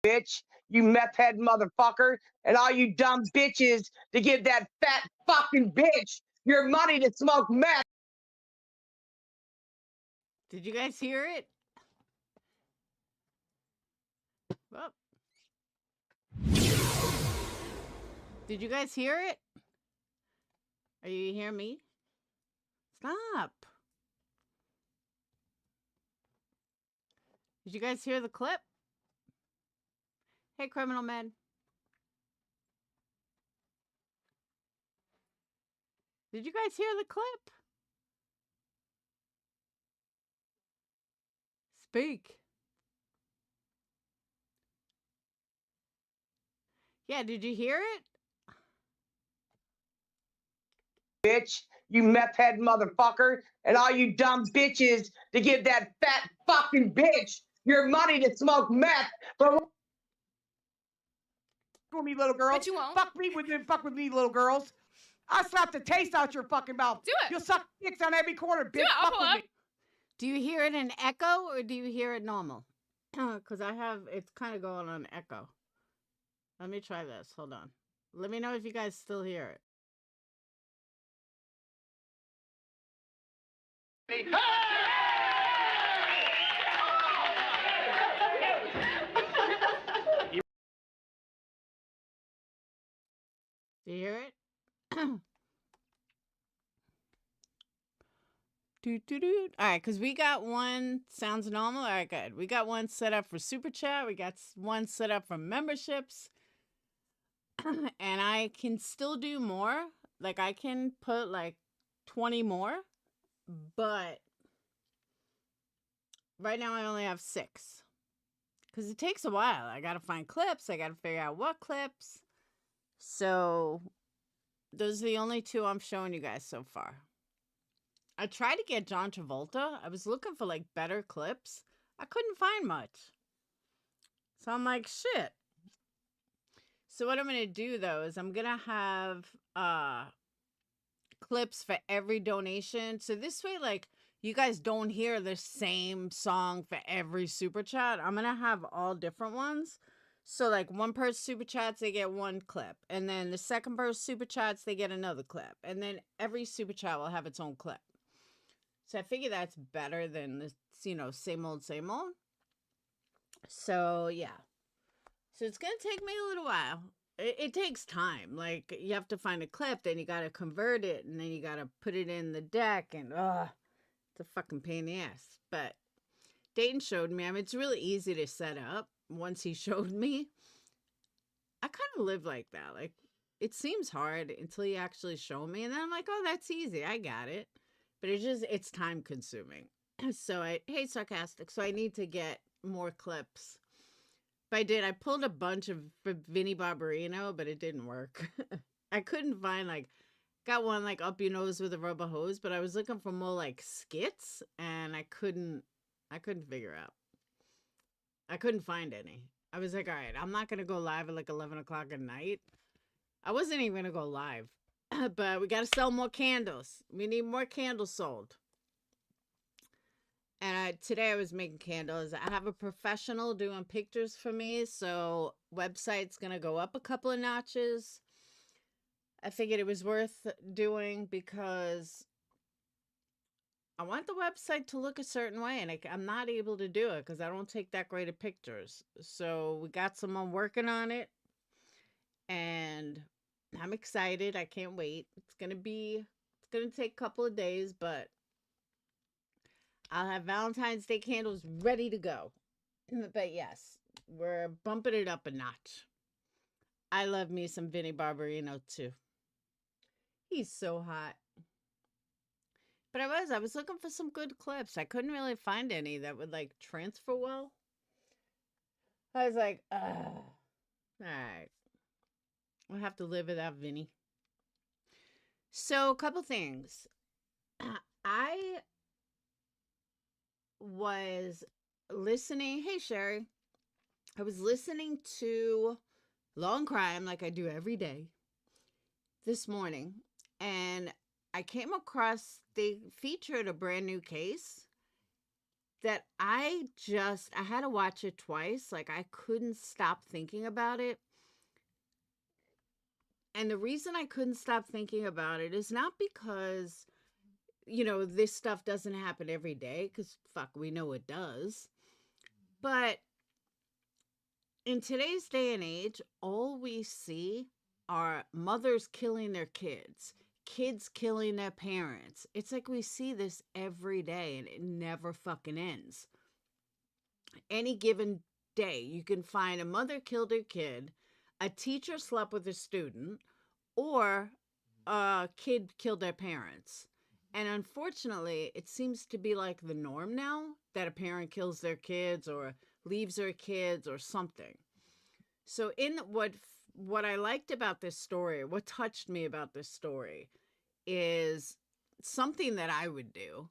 bitch, you meth head motherfucker, and all you dumb bitches to give that fat fucking bitch your money to smoke meth. Did you guys hear it? Well, did you guys hear it? Are you hearing me? Stop. Did you guys hear the clip? Hey, criminal man. Did you guys hear the clip? Speak. Yeah, did you hear it? Bitch, you meth head motherfucker, and all you dumb bitches to give that fat fucking bitch your money to smoke meth. But with me, little girls. But you won't. Fuck with me, little girls. I'll slap the taste out your fucking mouth. Do it. You'll suck dicks on every corner, bitch. Do it. I'll Fuck pull with up. me. Do you hear it in echo or do you hear it normal? Because it's kind of going on echo. Let me try this. Hold on. Let me know if you guys still hear it. Do you hear it? All right, because we got one. Sounds normal. All right, good. We got one set up for Super Chat. We got one set up for memberships. And I can still do more. Like, I can put, like, 20 more. But right now I only have 6. Because it takes a while. I got to find clips. I got to figure out what clips. So, those are the only 2 I'm showing you guys so far. I tried to get John Travolta. I was looking for, like, better clips. I couldn't find much. So, I'm like, shit. So, what I'm going to do, though, is I'm going to have clips for every donation. So, this way, like, you guys don't hear the same song for every super chat. I'm going to have all different ones. So, like, one person super chats, they get one clip. And then the second person super chats, they get another clip. And then every super chat will have its own clip. So, I figure that's better than this, same old, same old. So, yeah. So, it's going to take me a little while. It takes time. Like, you have to find a clip, then you got to convert it, and then you got to put it in the deck, and, it's a fucking pain in the ass. But Dayton showed me. I mean, it's really easy to set up. Once he showed me, I kind of live like that. Like, it seems hard until you actually show me. And then I'm like, oh, that's easy. I got it. But it's time consuming. So hey, sarcastic. So I need to get more clips. But I pulled a bunch of for Vinnie Barbarino, but it didn't work. I couldn't find, like, got one, like, up your nose with a rubber hose, but I was looking for more, like, skits, and I couldn't figure out. I couldn't find any. I was like, all right, I'm not going to go live at, like, 11 o'clock at night. I wasn't even going to go live, but we got to sell more candles. We need more candles sold. And today I was making candles. I have a professional doing pictures for me, so website's going to go up a couple of notches. I figured it was worth doing because I want the website to look a certain way, and I'm not able to do it because I don't take that great of pictures. So we got someone working on it, and I'm excited. I can't wait. It's going to take a couple of days, but I'll have Valentine's Day candles ready to go. But yes, we're bumping it up a notch. I love me some Vinnie Barbarino too. He's so hot. But I was looking for some good clips. I couldn't really find any that would, like, transfer well. I was like, all right. We'll have to live without Vinny. So, a couple things. I was listening. Hey, Sherry. I was listening to Law and Crime like I do every day this morning. And I came across, they featured a brand new case. that I had to watch it twice. Like, I couldn't stop thinking about it. And the reason I couldn't stop thinking about it is not because, this stuff doesn't happen every day, because fuck, we know it does. But in today's day and age, all we see are mothers killing their kids, kids killing their parents. It's like we see this every day and it never fucking ends. Any given day, you can find a mother killed her kid, a teacher slept with a student, or a kid killed their parents. And unfortunately, it seems to be like the norm now that a parent kills their kids or leaves their kids or something. So in what I liked about this story, what touched me about this story is something that I would do,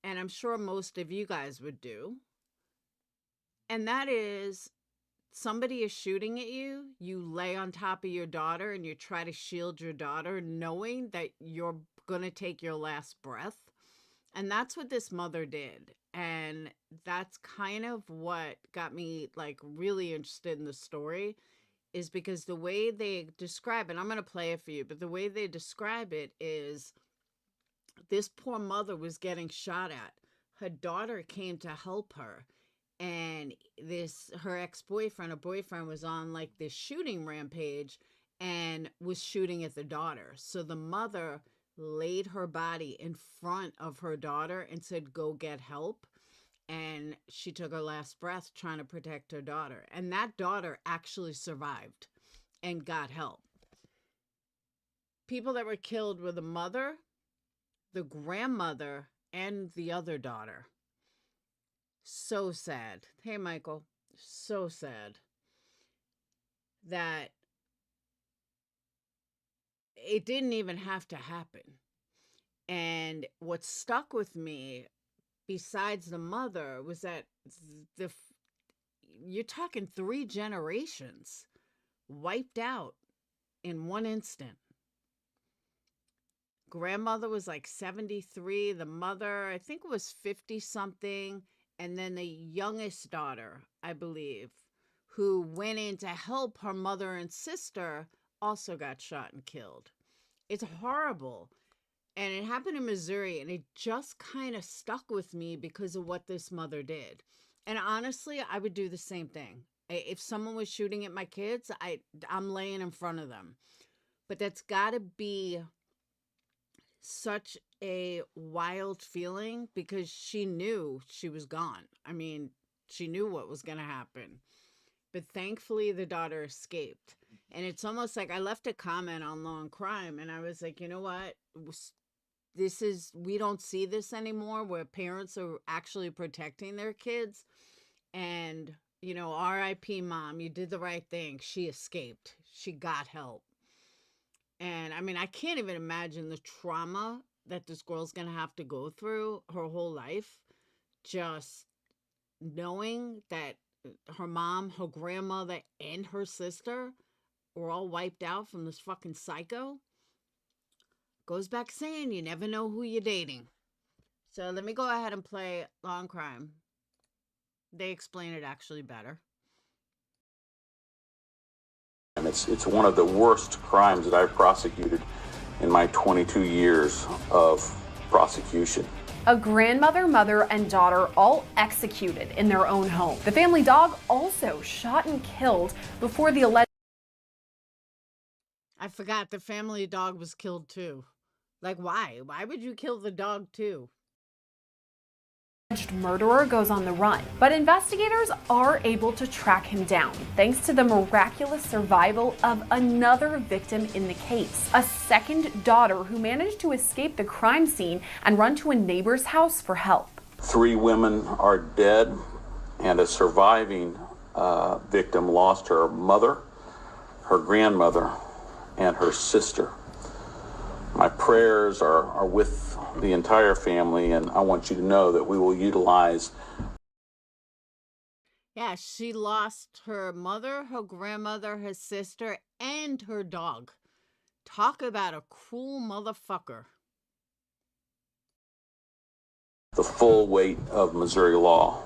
and I'm sure most of you guys would do. And that is, somebody is shooting at you, you lay on top of your daughter and you try to shield your daughter knowing that you're going to take your last breath. And that's what this mother did. And that's kind of what got me like really interested in the story, is because the way they describe it, I'm going to play it for you, but the way they describe it is this poor mother was getting shot at. Her daughter came to help her. And her ex-boyfriend or boyfriend was on like this shooting rampage and was shooting at the daughter. So the mother laid her body in front of her daughter and said, go get help. And she took her last breath trying to protect her daughter. And that daughter actually survived and got help. People that were killed were the mother, the grandmother, and the other daughter. So sad. Hey, Michael. So sad that it didn't even have to happen. And what stuck with me, besides the mother, was that you're talking 3 generations wiped out in one instant. Grandmother was like 73. The mother, I think, was 50 something. And then the youngest daughter, I believe, who went in to help her mother and sister, also got shot and killed. It's horrible. And it happened in Missouri, and it just kind of stuck with me because of what this mother did. And honestly, I would do the same thing. If someone was shooting at my kids, I'm laying in front of them. But that's got to be such a wild feeling because she knew she was gone. I mean, she knew what was going to happen. But thankfully, the daughter escaped. And it's almost like I left a comment on Law and Crime, and I was like, you know what? We don't see this anymore where parents are actually protecting their kids. And, R.I.P. Mom, you did the right thing. She escaped. She got help. And I mean, I can't even imagine the trauma that this girl's going to have to go through her whole life. Just knowing that her mom, her grandmother, and her sister were all wiped out from this fucking psycho. Goes back saying you never know who you're dating. So let me go ahead and play Law and Crime. They explain it actually better. And it's one of the worst crimes that I've prosecuted in my 22 years of prosecution. A grandmother, mother, and daughter all executed in their own home. The family dog also shot and killed before the alleged... I forgot the family dog was killed too. Like, why? Why would you kill the dog too? murderer goes on the run, but investigators are able to track him down thanks to the miraculous survival of another victim in the case, a second daughter who managed to escape the crime scene and run to a neighbor's house for help. 3 women are dead, and a surviving victim lost her mother, her grandmother, and her sister. My prayers are with the entire family, and I want you to know that we will utilize. Yeah, she lost her mother, her grandmother, her sister, and her dog. Talk about a cruel motherfucker. the full weight of Missouri law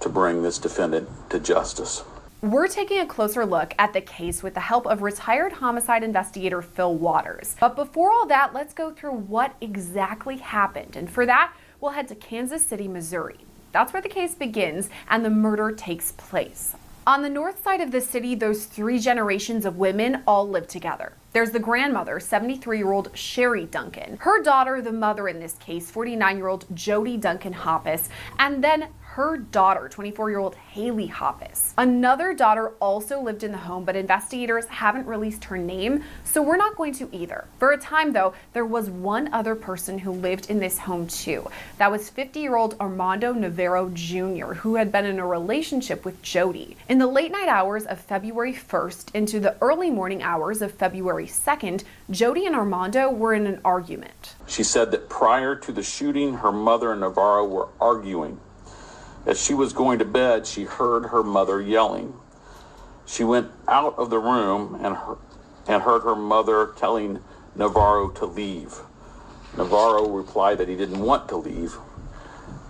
to bring this defendant to justice. We're taking a closer look at the case with the help of retired homicide investigator Phil Waters. But before all that, let's go through what exactly happened. And for that, we'll head to Kansas City, Missouri. That's where the case begins and the murder takes place. On the north side of the city, those three generations of women all live together. There's the grandmother, 73-year-old Sherry Duncan, her daughter, the mother in this case, 49-year-old Jody Duncan Hoppus, and then her daughter, 24-year-old Haley Hoppus. Another daughter also lived in the home, but investigators haven't released her name, so we're not going to either. For a time, though, there was one other person who lived in this home too. That was 50-year-old Armando Navarro Jr., who had been in a relationship with Jody. In the late night hours of February 1st into the early morning hours of February 2nd, Jody and Armando were in an argument. She said that prior to the shooting, her mother and Navarro were arguing. As she was going to bed, she heard her mother yelling. She went out of the room and heard her mother telling Navarro to leave. Navarro replied that he didn't want to leave.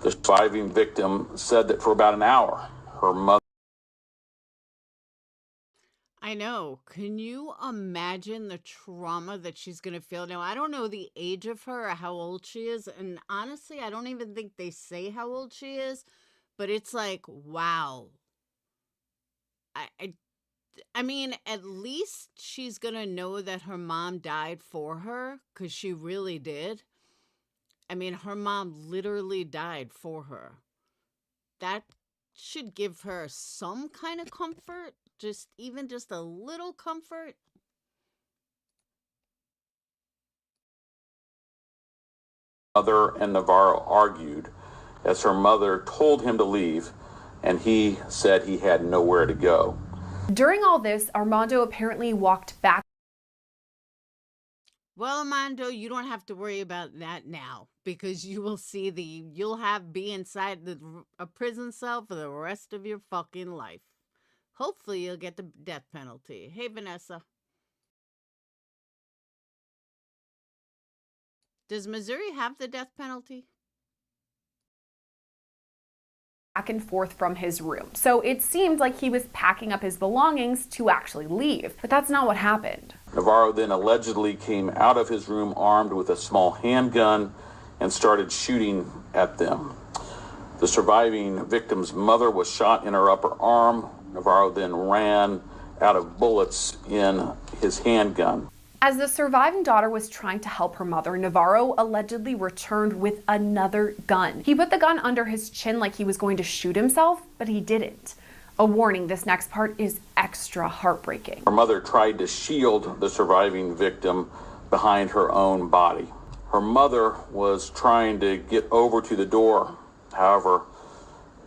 The surviving victim said that for about an hour, her mother. I know. Can you imagine the trauma that she's going to feel? Now, I don't know the age of her or how old she is. And honestly, I don't even think they say how old she is. But it's like, wow. I mean, at least she's going to know that her mom died for her, because she really did. I mean, her mom literally died for her. That should give her some kind of comfort, even just a little comfort. Mother and Navarro argued as her mother told him to leave, and he said he had nowhere to go. During all this, Armando apparently walked back. Well, Armando, you don't have to worry about that now, because you will see you'll be inside a prison cell for the rest of your fucking life. Hopefully you'll get the death penalty. Hey, Vanessa. Does Missouri have the death penalty? Back and forth from his room. So it seemed like he was packing up his belongings to actually leave, but that's not what happened. Navarro then allegedly came out of his room armed with a small handgun and started shooting at them. The surviving victim's mother was shot in her upper arm. Navarro then ran out of bullets in his handgun. As the surviving daughter was trying to help her mother, Navarro allegedly returned with another gun. He put the gun under his chin like he was going to shoot himself, but he didn't. A warning, this next part is extra heartbreaking. Her mother tried to shield the surviving victim behind her own body. Her mother was trying to get over to the door. However,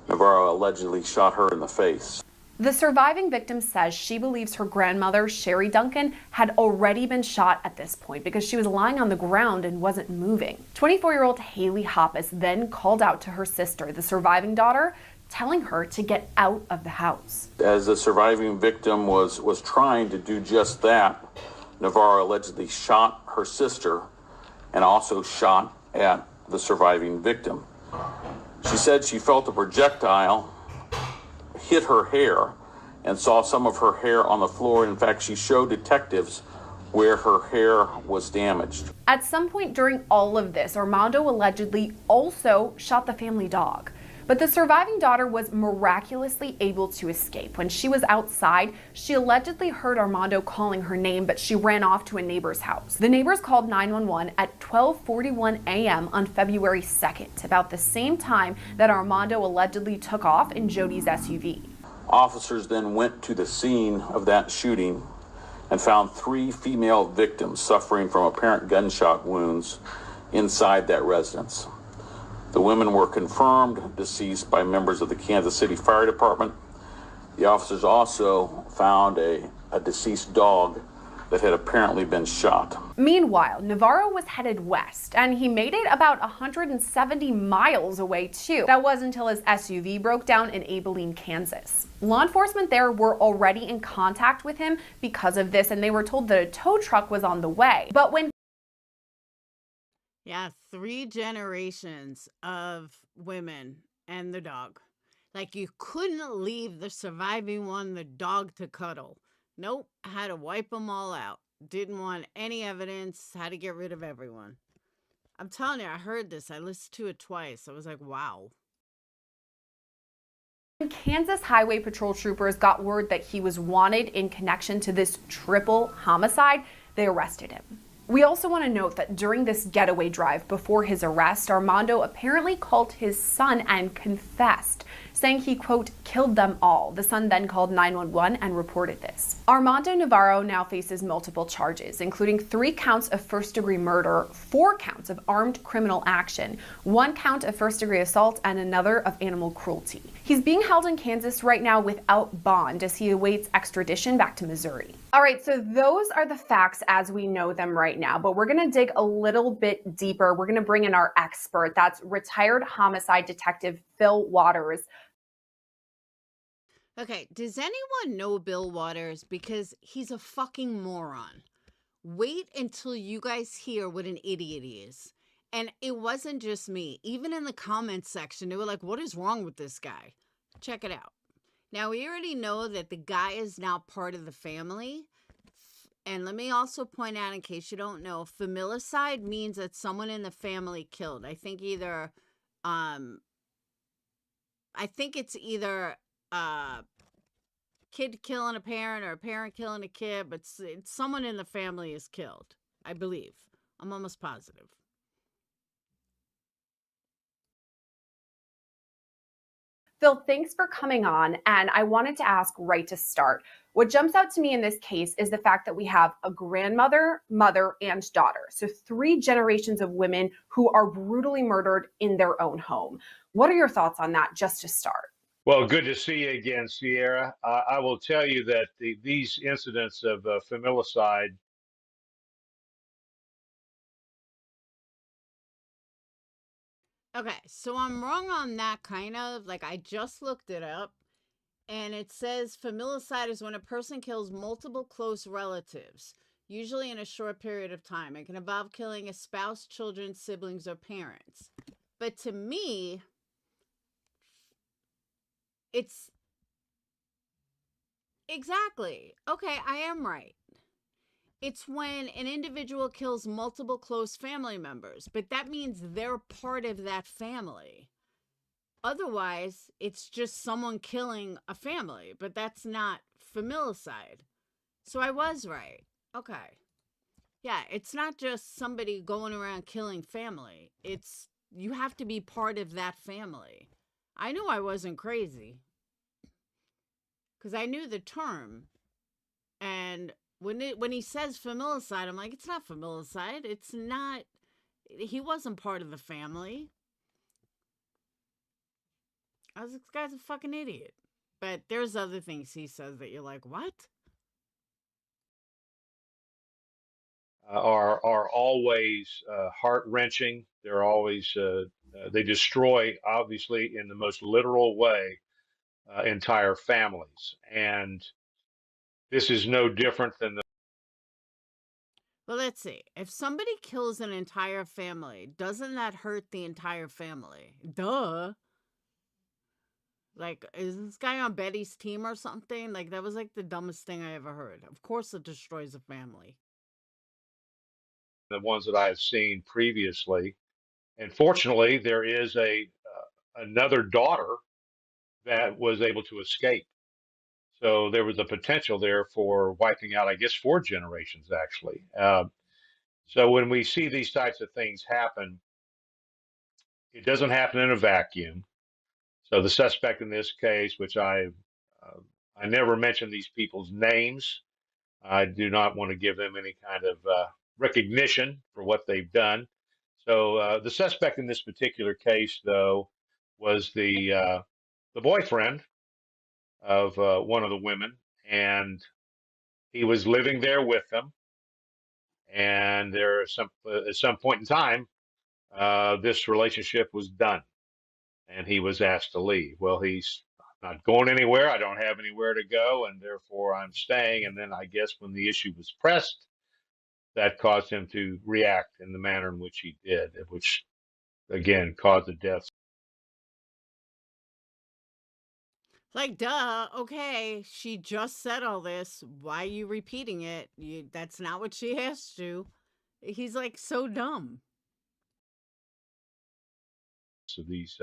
Navarro allegedly shot her in the face. The surviving victim says she believes her grandmother, Sherry Duncan, had already been shot at this point because she was lying on the ground and wasn't moving. 24-year-old Haley Hoppus then called out to her sister, the surviving daughter, telling her to get out of the house. As the surviving victim was trying to do just that, Navarro allegedly shot her sister and also shot at the surviving victim. She said she felt a projectile hit her hair and saw some of her hair on the floor. In fact, she showed detectives where her hair was damaged. At some point during all of this, Armando allegedly also shot the family dog. But the surviving daughter was miraculously able to escape. When she was outside, she allegedly heard Armando calling her name, but she ran off to a neighbor's house. The neighbors called 911 at 12:41 a.m. on February 2nd, about the same time that Armando allegedly took off in Jody's SUV. Officers then went to the scene of that shooting and found 3 female victims suffering from apparent gunshot wounds inside that residence. The women were confirmed deceased by members of the Kansas City Fire Department. The officers also found a deceased dog that had apparently been shot. Meanwhile, Navarro was headed west, and he made it about 170 miles away too. That was until his SUV broke down in Abilene, Kansas. Law enforcement there were already in contact with him because of this, and they were told that a tow truck was on the way. But when Yeah, 3 generations of women and the dog. Like, you couldn't leave the surviving one, the dog, to cuddle. Nope, had to wipe them all out. Didn't want any evidence, had to get rid of everyone. I'm telling you, I heard this. I listened to it twice. I was like, wow. Kansas Highway Patrol troopers got word that he was wanted in connection to this triple homicide. They arrested him. We also want to note that during this getaway drive before his arrest, Armando apparently called his son and confessed, saying he, quote, killed them all. The son then called 911 and reported this. Armando Navarro now faces multiple charges, including 3 counts of first-degree murder, 4 counts of armed criminal action, 1 count of first-degree assault, and another of animal cruelty. He's being held in Kansas right now without bond as he awaits extradition back to Missouri. All right, so those are the facts as we know them right now, but we're going to dig a little bit deeper. We're going to bring in our expert. That's retired homicide detective Phil Waters. Okay, does anyone know Bill Waters? Because he's a fucking moron. Wait until you guys hear what an idiot he is. And it wasn't just me. Even in the comments section, they were like, what is wrong with this guy? Check it out. Now, we already know that the guy is now part of the family. And let me also point out, in case you don't know, familicide means that someone in the family killed. I think it's either kid killing a parent or a parent killing a kid, but it's someone in the family is killed, I believe. I'm almost positive. Phil, thanks for coming on. And I wanted to ask right to start. What jumps out to me in this case is the fact that we have a grandmother, mother, and daughter. So 3 generations of women who are brutally murdered in their own home. What are your thoughts on that, just to start? Well, good to see you again, Sierra. I will tell you that these incidents of familicide. Okay, so I'm wrong on that, kind of. Like, I just looked it up, and it says familicide is when a person kills multiple close relatives, usually in a short period of time. It can involve killing a spouse, children, siblings, or parents. But to me, it's exactly. Okay, I am right. It's when an individual kills multiple close family members, but that means they're part of that family. Otherwise, it's just someone killing a family, but that's not familicide. So I was right. Okay. Yeah, it's not just somebody going around killing family. It's you have to be part of that family. I knew I wasn't crazy because I knew the term. And when he says familicide, I'm like, it's not familicide. It's not. He wasn't part of the family. I was like, this guy's a fucking idiot. But there's other things he says that you're like, what? Are always heart-wrenching. They're always they destroy, obviously, in the most literal way, entire families. And this is no different than the. Well, let's see. If somebody kills an entire family, doesn't that hurt the entire family? Duh. Like, is this guy on Betty's team or something? Like, that was like the dumbest thing I ever heard. Of course it destroys a family. The ones that I have seen previously. And fortunately, there is another daughter that was able to escape. So there was a potential there for wiping out, I guess, 4 generations actually. So when we see these types of things happen, it doesn't happen in a vacuum. So the suspect in this case, which I never mention these people's names. I do not want to give them any kind of recognition for what they've done. So the suspect in this particular case, though, was the boyfriend of one of the women, and he was living there with them. And there at some point in time, this relationship was done, and he was asked to leave. Well, he's not going anywhere. I don't have anywhere to go, and therefore I'm staying. And then I guess when the issue was pressed, that caused him to react in the manner in which he did, which again caused the deaths. Like, duh, okay, she just said all this. Why are you repeating it? That's not what she has to. He's like so dumb. So these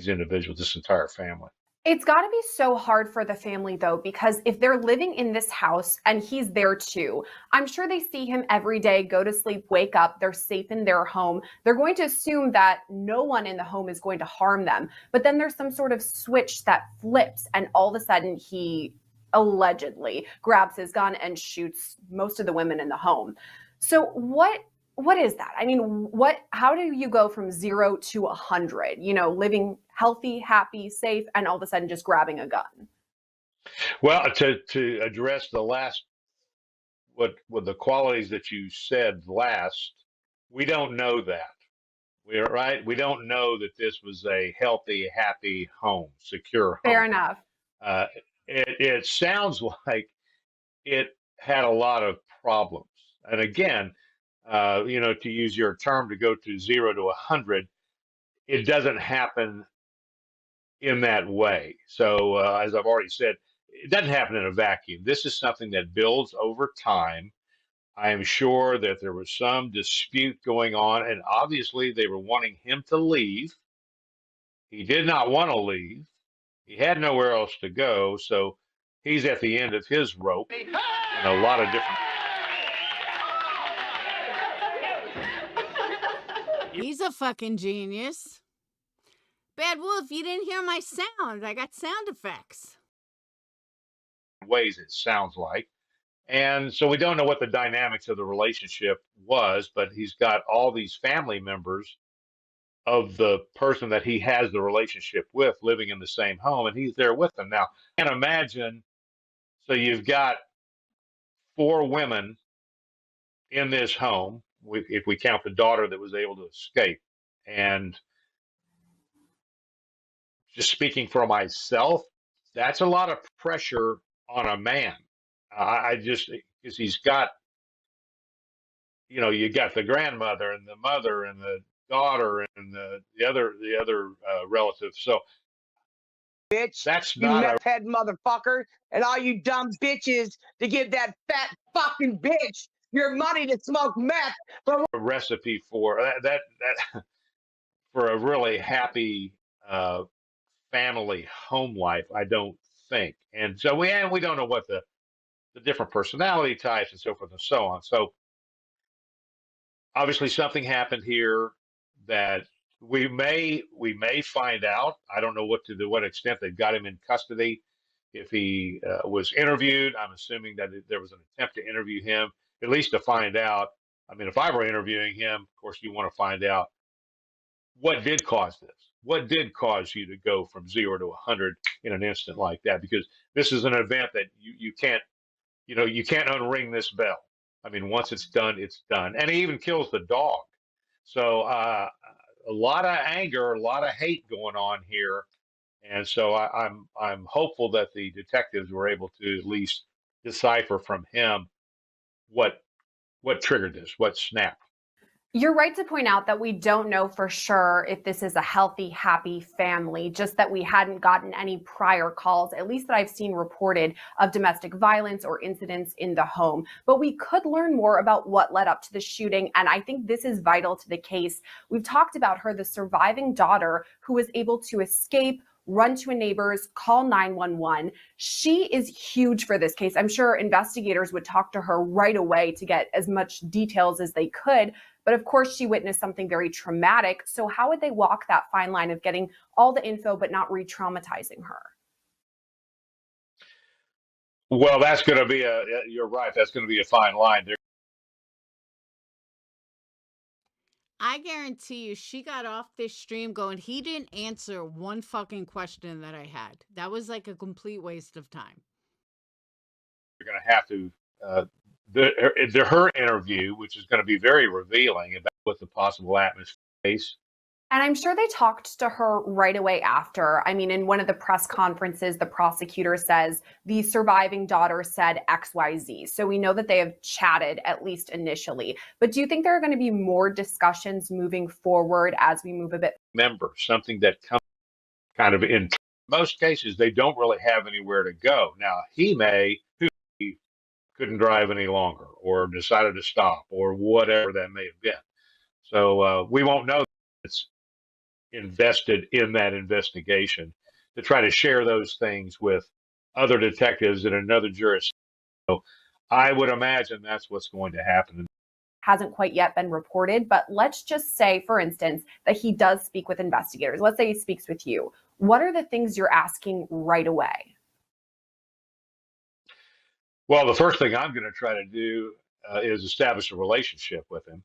individuals, this entire family. It's got to be so hard for the family, though, because if they're living in this house and he's there too, I'm sure they see him every day, go to sleep, wake up, they're safe in their home. They're going to assume that no one in the home is going to harm them. But then there's some sort of switch that flips, and all of a sudden he allegedly grabs his gun and shoots most of the women in the home. So what is that? I mean, how do you go from 0 to 100, living healthy, happy, safe, and all of a sudden just grabbing a gun? Well, to address the last, what the qualities that you said last, we don't know that. We're right. We don't know that this was a healthy, happy home, secure home. Fair enough. Uh, it sounds like it had a lot of problems. And again, to use your term, to go to 0 to 100, it doesn't happen in that way. So, as I've already said, it doesn't happen in a vacuum. This is something that builds over time. I am sure that there was some dispute going on, and obviously they were wanting him to leave. He did not want to leave. He had nowhere else to go, so he's at the end of his rope in a lot of different. He's a fucking genius. Bad Wolf, you didn't hear my sound. I got sound effects. Ways, it sounds like. And so we don't know what the dynamics of the relationship was, but he's got all these family members of the person that he has the relationship with living in the same home, and he's there with them. Now, I can imagine, so you've got 4 women in this home, if we count the daughter that was able to escape. And just speaking for myself, that's a lot of pressure on a man. I just, because he's got, you got the grandmother and the mother and the daughter and the other relatives. So Bitch, that's you not meth head motherfucker, and all you dumb bitches to give that fat fucking bitch your money to smoke meth. a recipe for that for a really happy family home life, I don't think. And so we don't know what the different personality types and so forth and so on. So obviously something happened here that we may find out. I don't know to what extent they've got him in custody. If he was interviewed, I'm assuming that there was an attempt to interview him, at least to find out. I mean, if I were interviewing him, of course, you want to find out what did cause this. What did cause you to go from 0 to 100 in an instant like that? Because this is an event that you can't, you can't unring this bell. I mean, once it's done, it's done. And he even kills the dog. So a lot of anger, a lot of hate going on here. And so I'm hopeful that the detectives were able to at least decipher from him what triggered this, what snapped. You're right to point out that we don't know for sure if this is a healthy, happy family, just that we hadn't gotten any prior calls, at least that I've seen reported, of domestic violence or incidents in the home. But we could learn more about what led up to the shooting, and I think this is vital to the case. We've talked about her, the surviving daughter who was able to escape, run to a neighbor's, call 911. She is huge for this case. I'm sure investigators would talk to her right away to get as much details as they could. But of course, she witnessed something very traumatic. So how would they walk that fine line of getting all the info but not re-traumatizing her? Well, that's going to be you're right. That's going to be a fine line. I guarantee you she got off this stream going, he didn't answer one fucking question that I had. That was like a complete waste of time. You're going to have to, her interview, which is going to be very revealing about what the possible atmosphere is. And I'm sure they talked to her right away after. I mean, in one of the press conferences, the prosecutor says the surviving daughter said XYZ. So we know that they have chatted, at least initially. But do you think there are going to be more discussions moving forward as we move a bit? Remember, something that comes kind of in most cases, they don't really have anywhere to go. Now, he couldn't drive any longer or decided to stop or whatever that may have been. So we won't know it's invested in that investigation to try to share those things with other detectives in another jurisdiction. So I would imagine that's what's going to happen. Hasn't quite yet been reported, but let's just say, for instance, that he does speak with investigators. Let's say he speaks with you. What are the things you're asking right away? Well, the first thing I'm going to try to do is establish a relationship with him,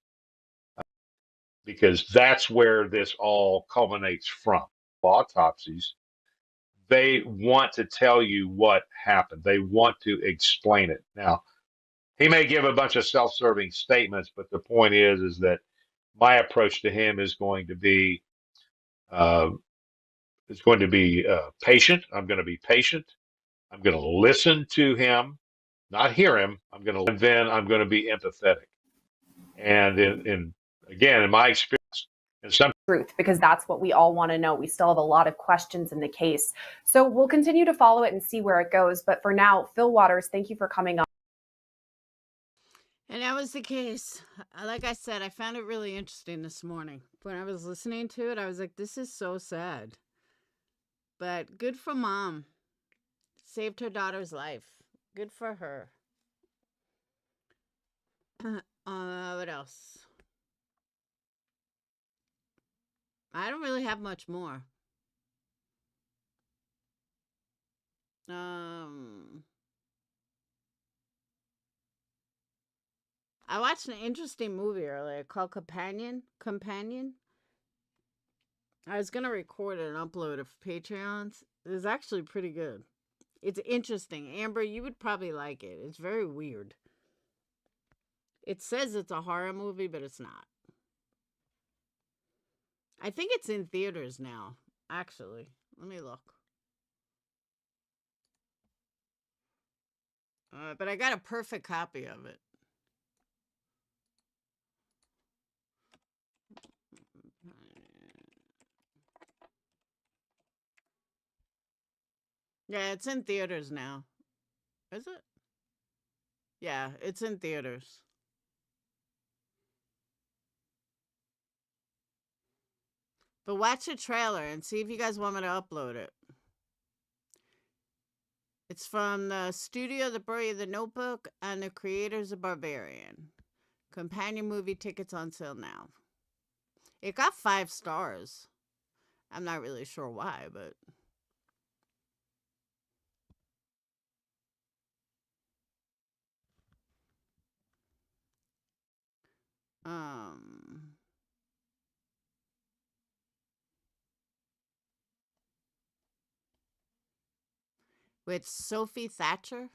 because that's where this all culminates from. Autopsies, they want to tell you what happened. They want to explain it. Now, he may give a bunch of self-serving statements, but the point is that my approach to him is going to be uh, patient. I'm going to be patient. I'm going to listen to him, not hear him. And then I'm going to be empathetic. And in my experience, and some Truth, because that's what we all want to know. We still have a lot of questions in the case. So we'll continue to follow it and see where it goes. But for now, Phil Waters, thank you for coming on. And that was the case. Like I said, I found it really interesting this morning. When I was listening to it, I was like, this is so sad. But good for mom. Saved her daughter's life. Good for her. What else? I don't really have much more. I watched an interesting movie earlier called Companion. I was gonna record it and upload it for Patreons. It's actually pretty good. It's interesting. Amber, you would probably like it. It's very weird. It says it's a horror movie, but it's not. I think it's in theaters now, actually. Let me look. But I got a perfect copy of it. Yeah, it's in theaters now. Is it? Yeah, it's in theaters. But watch the trailer and see if you guys want me to upload it. It's from the studio that brought you The Notebook and the creators of Barbarian. Companion movie tickets on sale now. It got 5 stars. I'm not really sure why, but... With Sophie Thatcher.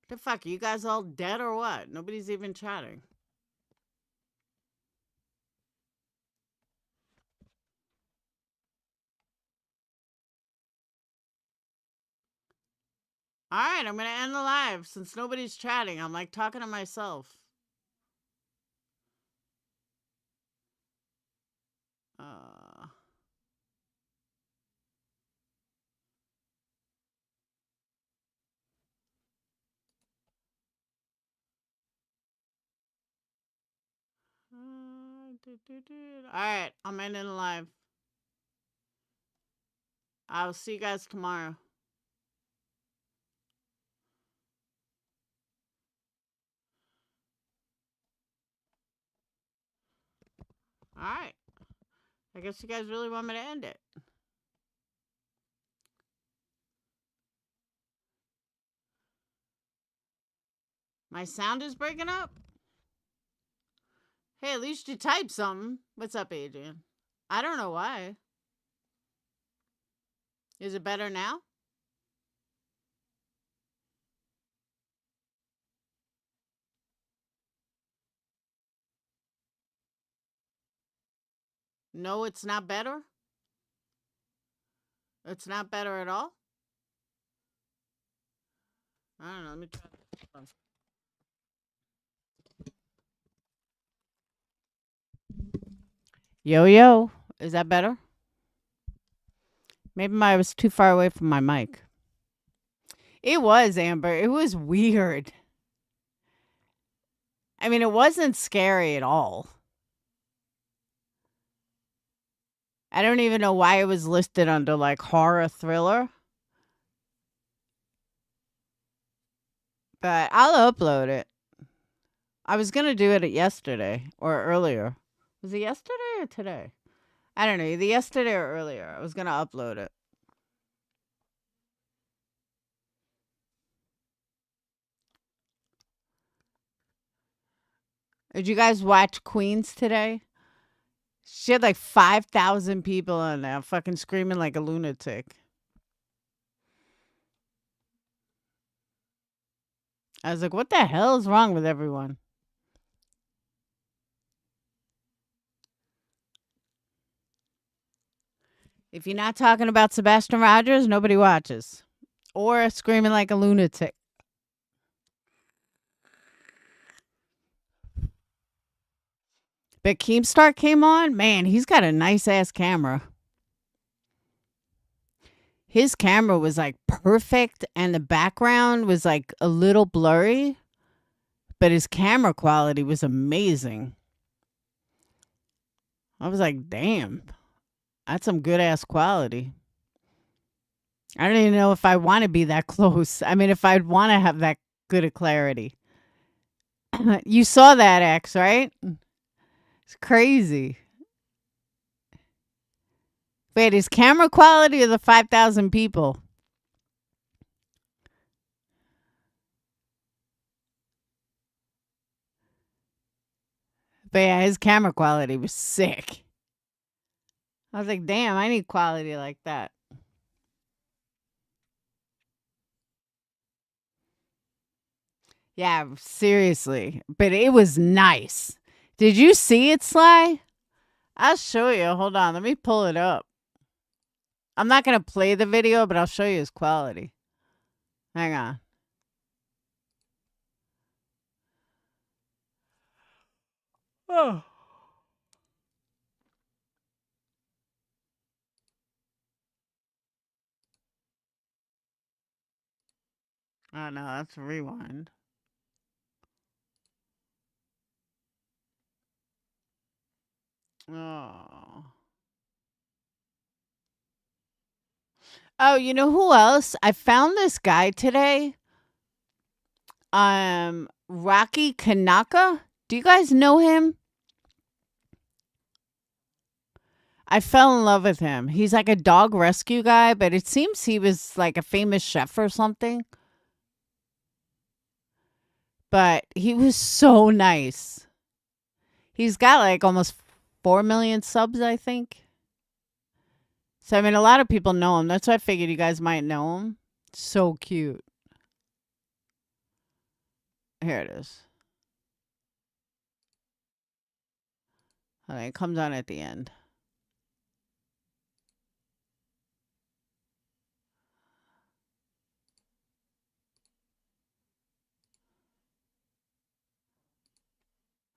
The fuck, are you guys all dead or what? Nobody's even chatting. Alright, I'm gonna end the live since nobody's chatting. I'm like talking to myself. Alright, I'm ending the live. I'll see you guys tomorrow. Alright. I guess you guys really want me to end it. My sound is breaking up? Hey, at least you typed something. What's up, Adrian? I don't know why. Is it better now? No, it's not better? It's not better at all? I don't know. Let me try this one. Yo, yo. Is that better? Maybe I was too far away from my mic. It was, Amber. It was weird. I mean, it wasn't scary at all. I don't even know why it was listed under like horror thriller. But I'll upload it. I was going to do it yesterday or earlier. Was it yesterday or today? I don't know. Either yesterday or earlier. I was going to upload it. Did you guys watch Queens today? She had like 5,000 people in there fucking screaming like a lunatic. I was like, what the hell is wrong with everyone? If you're not talking about Sebastian Rogers, nobody watches. Or screaming like a lunatic. But Keemstar came on. Man, he's got a nice-ass camera. His camera was like perfect and the background was like a little blurry. But his camera quality was amazing. I was like, damn. That's some good-ass quality. I don't even know if I want to be that close. I mean, if I'd want to have that good of clarity. You saw that, X, right? It's crazy. Wait, is camera quality or the 5,000 people? But yeah, his camera quality was sick. I was like, damn, I need quality like that. Yeah, seriously. But it was nice. Did you see it, Sly? I'll show you. Hold on. Let me pull it up. I'm not going to play the video, but I'll show you his quality. Hang on. Oh. Oh, no, that's a rewind. Oh. Oh, you know who else? I found this guy today. Rocky Kanaka. Do you guys know him? I fell in love with him. He's like a dog rescue guy, but it seems he was like a famous chef or something. But he was so nice. He's got like almost 4 million subs, I think. So, I mean, a lot of people know him. That's why I figured you guys might know him. So cute. Here it is. All right, it comes on at the end.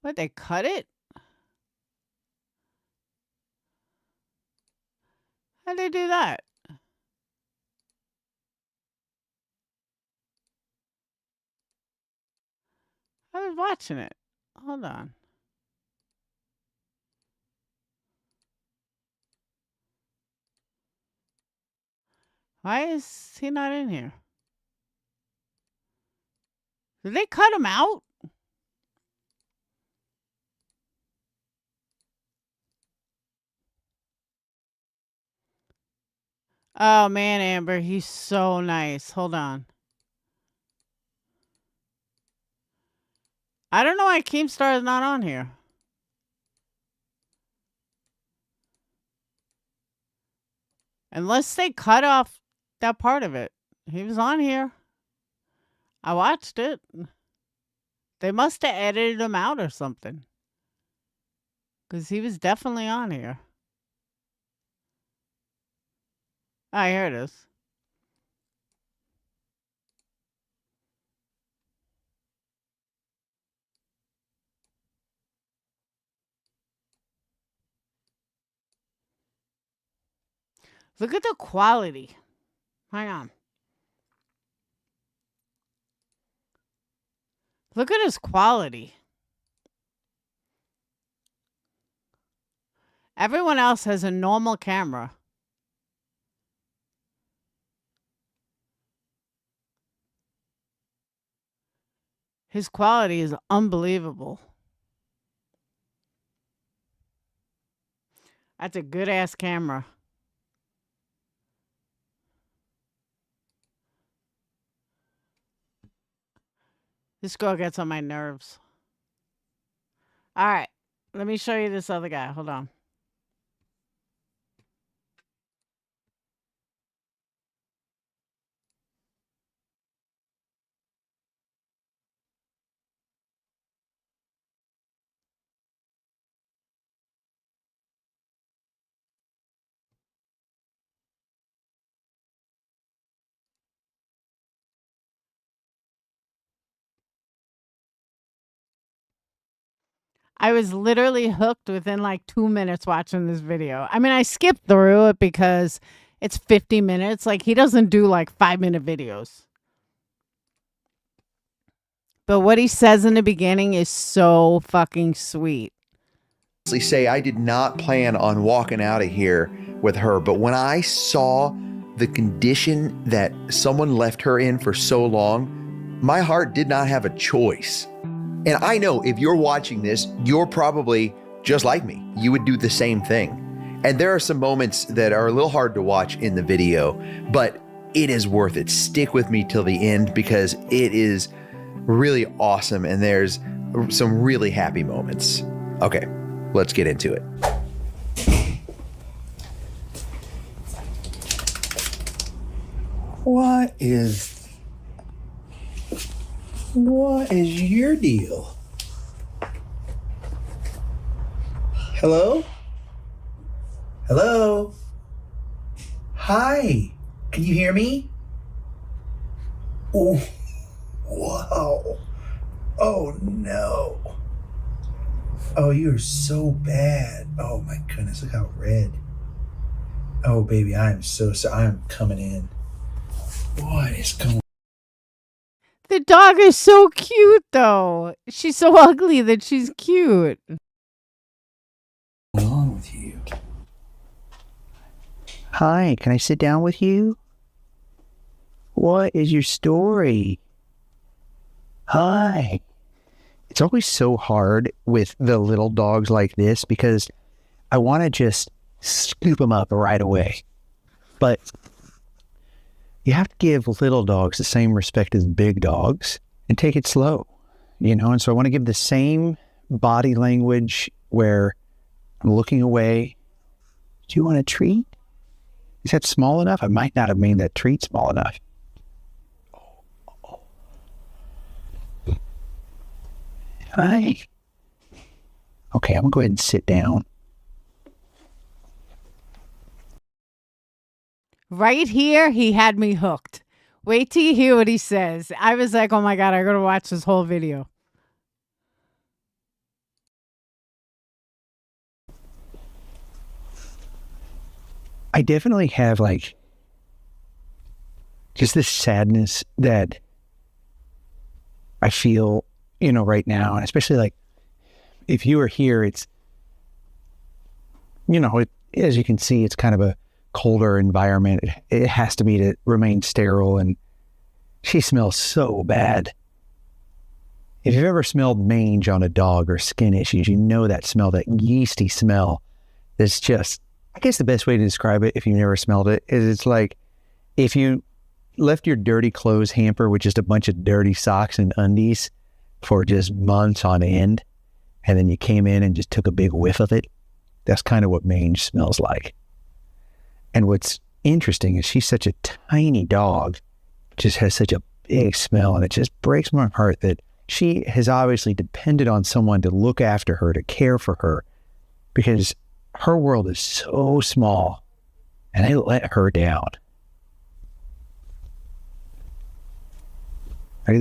What, they cut it? How'd they do that? I was watching it. Hold on. Why is he not in here? Did they cut him out? Oh, man, Amber. He's so nice. Hold on. I don't know why Keemstar is not on here. Unless they cut off that part of it. He was on here. I watched it. They must have edited him out or something. Because he was definitely on here. Oh, here it is. Look at the quality. Hang on. Look at his quality. Everyone else has a normal camera. His quality is unbelievable. That's a good ass camera. This girl gets on my nerves. All right. Let me show you this other guy. Hold on. I was literally hooked within like 2 minutes watching this video. I mean, I skipped through it because it's 50 minutes. Like, he doesn't do like 5-minute videos. But what he says in the beginning is so fucking sweet. Say I did not plan on walking out of here with her, but when I saw the condition that someone left her in for so long, my heart did not have a choice. And I know if you're watching this, you're probably just like me. You would do the same thing. And there are some moments that are a little hard to watch in the video, but it is worth it. Stick with me till the end because it is really awesome and there's some really happy moments. Okay, let's get into it. What is your deal? Hello? Hello? Hi, can you hear me? Oh, wow. Oh no. Oh, you're so bad. Oh my goodness, look how red. Oh baby, I am so sorry. I'm coming in. What is going on? The dog is so cute, though. She's so ugly that she's cute. What's wrong with you? Hi, can I sit down with you? What is your story? Hi. It's always so hard with the little dogs like this because I want to just scoop them up right away. But you have to give little dogs the same respect as big dogs and take it slow, you know? And so I want to give the same body language where I'm looking away. Do you want a treat? Is that small enough? I might not have made that treat small enough. Hi. Okay, I'm going to go ahead and sit down. Right here, he had me hooked. Wait till you hear what he says. I was like, oh my God, I got to watch this whole video. I definitely have like just this sadness that I feel, you know, right now. And especially like if you are here, it's, you know, as you can see, it's kind of a colder environment. It has to be to remain sterile. And she smells so bad. If you've ever smelled mange on a dog or skin issues, you know that smell, that yeasty smell. It's just, I guess the best way to describe it, if you've never smelled it, is it's like if you left your dirty clothes hamper with just a bunch of dirty socks and undies for just months on end, and then you came in and just took a big whiff of it. That's kind of what mange smells like. And what's interesting is she's such a tiny dog, just has such a big smell, and it just breaks my heart that she has obviously depended on someone to look after her, to care for her, because her world is so small and they let her down. Like,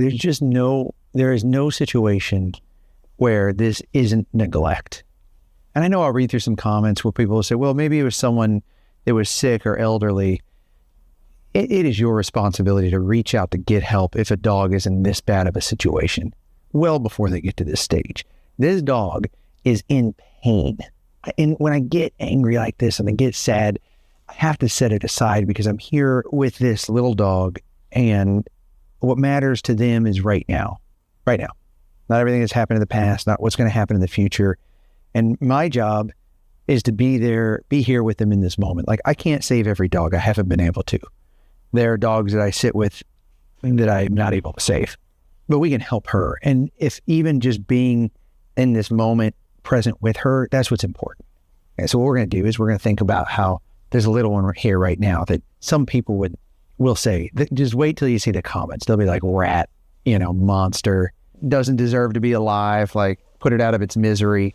there is no situation where this isn't neglect. And I know I'll read through some comments where people will say, well, maybe it was someone that was sick or elderly. It is your responsibility to reach out to get help if a dog is in this bad of a situation, well before they get to this stage. This dog is in pain. And when I get angry like this and I get sad, I have to set it aside because I'm here with this little dog, and what matters to them is right now. Right now. Not everything that's happened in the past, not what's going to happen in the future. And my job is to be here with them in this moment. Like, I can't save every dog. I haven't been able to. There are dogs that I sit with that I'm not able to save, but we can help her. And if even just being in this moment present with her, that's what's important. And so what we're going to do is we're going to think about how there's a little one here right now that some people will say, just wait till you see the comments. They'll be like, rat, monster, doesn't deserve to be alive, like put it out of its misery.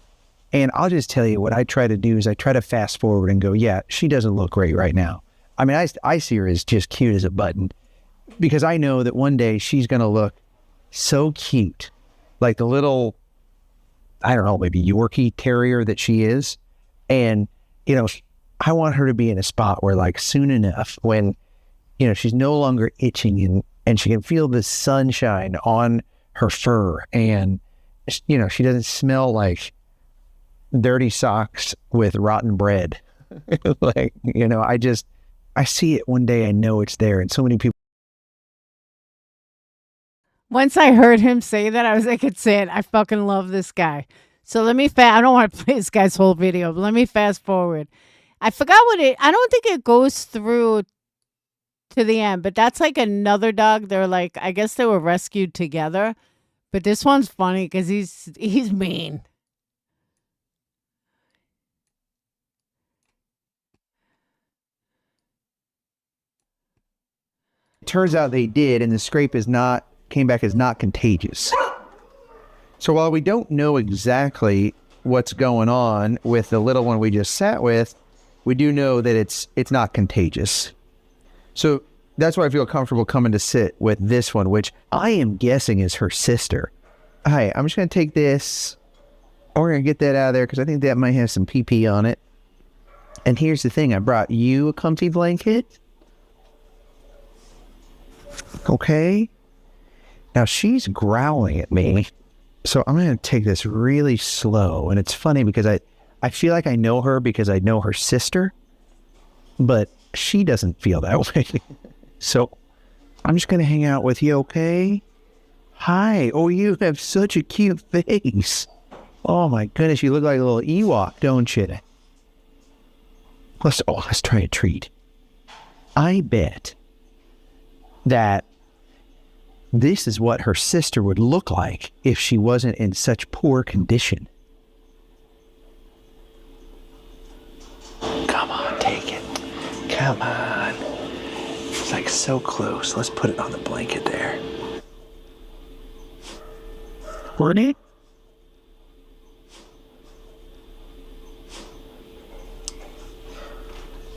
And I'll just tell you what I try to do is I try to fast forward and go, yeah, she doesn't look great right now. I mean, I see her as just cute as a button because I know that one day she's going to look so cute, like the little, I don't know, maybe Yorkie terrier that she is. And, I want her to be in a spot where, like, soon enough when, she's no longer itching and she can feel the sunshine on her fur and, she doesn't smell like dirty socks with rotten bread. Like, I see it one day, I know it's there. And so many people. Once I heard him say that, I was like, it's it. I fucking love this guy. So let me I don't want to play this guy's whole video, but let me fast forward. I forgot I don't think it goes through to the end, but that's like another dog. They're like, I guess they were rescued together, but this one's funny because he's mean. Turns out they did, and the scrape came back as not contagious. So while we don't know exactly what's going on with the little one we just sat with, we do know that it's not contagious. So that's why I feel comfortable coming to sit with this one, which I am guessing is her sister. All right, I'm just going to take this. We're going to get that out of there because I think that might have some pee-pee on it. And here's the thing. I brought you a comfy blanket. Okay. Now she's growling at me. So I'm going to take this really slow. And it's funny because I feel like I know her because I know her sister, but she doesn't feel that way. So I'm just going to hang out with you, okay? Hi. Oh, you have such a cute face. Oh my goodness, you look like a little Ewok, don't you? Let's try a treat. I bet that this is what her sister would look like if she wasn't in such poor condition. Come on, take it. Come on. It's like so close. Let's put it on the blanket there. Horny?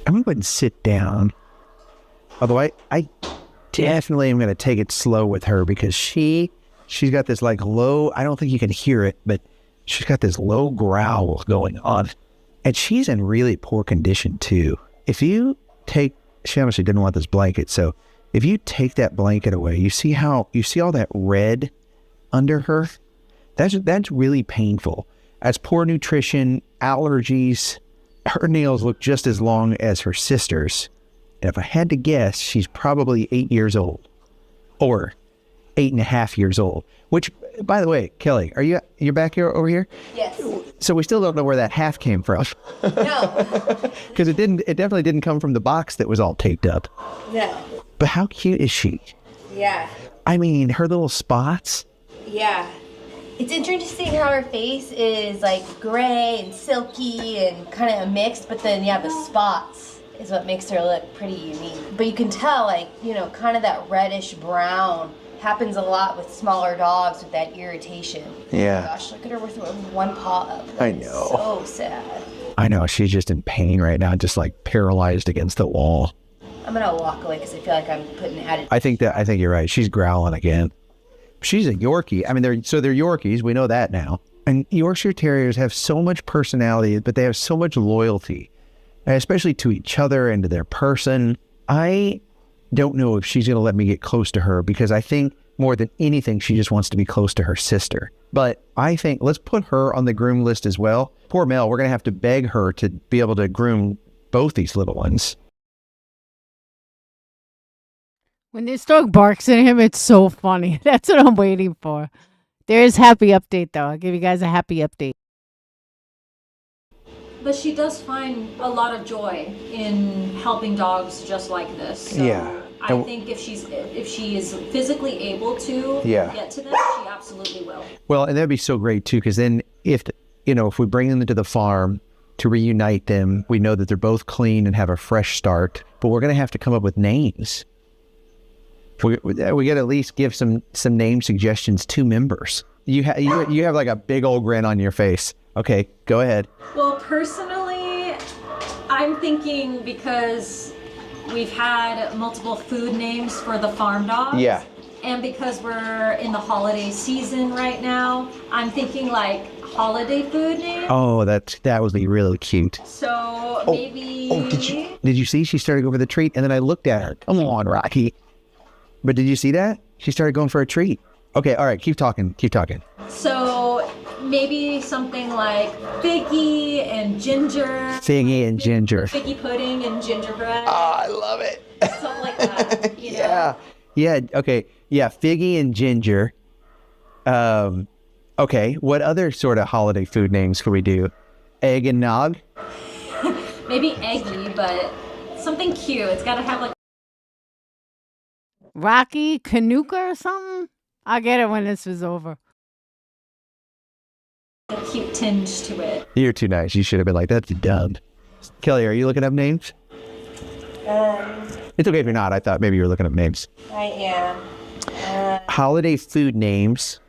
I'm going to go ahead and sit down. Although I definitely am going to take it slow with her because she's got this like low, I don't think you can hear it, but she's got this low growl going on. And she's in really poor condition too. If you take, she obviously didn't want this blanket, so if you take that blanket away, you see all that red under her? That's really painful. That's poor nutrition, allergies. Her nails look just as long as her sister's. And if I had to guess, she's probably 8 years old or 8.5 years old, which, by the way, Kelly, you're back here over here? Yes. So we still don't know where that half came from. No. Because it definitely didn't come from the box that was all taped up. No. But how cute is she? Yeah. I mean, her little spots. Yeah. It's interesting how her face is like gray and silky and kind of mixed, but then the spots is what makes her look pretty unique. But you can tell, kind of that reddish brown happens a lot with smaller dogs with that irritation. Yeah. Oh my gosh, look at her with one paw up. I know. So sad. I know. She's just in pain right now, just like paralyzed against the wall. I'm gonna walk away because I feel like I'm putting added. I think you're right. She's growling again. She's a Yorkie. I mean, they're Yorkies. We know that now. And Yorkshire Terriers have so much personality, but they have so much loyalty, especially to each other and to their person. I don't know if she's going to let me get close to her because I think more than anything, she just wants to be close to her sister. But I think let's put her on the groom list as well. Poor Mel, we're going to have to beg her to be able to groom both these little ones. When this dog barks at him, it's so funny. That's what I'm waiting for. There is happy update, though. I'll give you guys a happy update. But she does find a lot of joy in helping dogs just like this. So Yeah. I think if she is physically able to get to this, she absolutely will. Well, and that'd be so great too, because then if we bring them to the farm to reunite them, we know that they're both clean and have a fresh start. But we're going to have to come up with names. We got to at least give some name suggestions to members. You have like a big old grin on your face. Okay, go ahead. Well, personally, I'm thinking because we've had multiple food names for the farm dogs. Yeah. And because we're in the holiday season right now, I'm thinking like holiday food names. Oh, that would be really cute. So maybe. Oh, did you see? She started going for the treat, and then I looked at her. Come on, Rocky. But did you see that? She started going for a treat. Okay, all right, keep talking. So maybe something like figgy and ginger. Figgy and ginger. Figgy pudding and gingerbread. Oh, I love it. Something like that. You know? Yeah, okay. Yeah, figgy and ginger. Okay, what other sort of holiday food names could we do? Egg and nog? Maybe eggy, but something cute. It's got to have like Rocky Kanuka or something? I'll get it when this is over. a cute tinge to it. You're too nice. You should have been like, that's dumb. Kelly, are you looking up names? It's okay if you're not. I thought maybe you were looking up names. I am. Holiday food names.